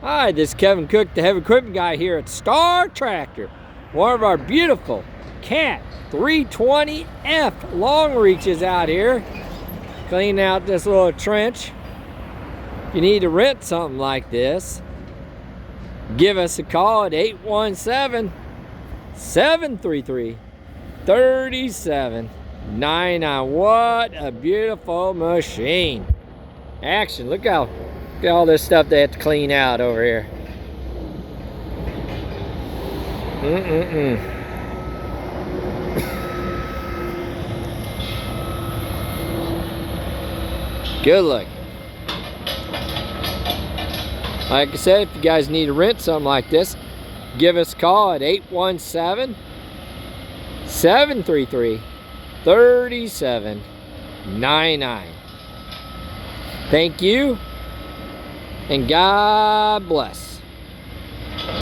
Hi, this is Kevin Cook, the heavy equipment guy here at Star Tractor. One of our beautiful Cat 320F long reaches out here. Clean out this little trench. If you need to rent something like this, give us a call at 817-733-3799. What a beautiful machine. Action, look at all this stuff they have to clean out over here. Good look. Like I said, if you guys need to rent something like this, give us a call at 817-733-3799. Thank you, and God bless.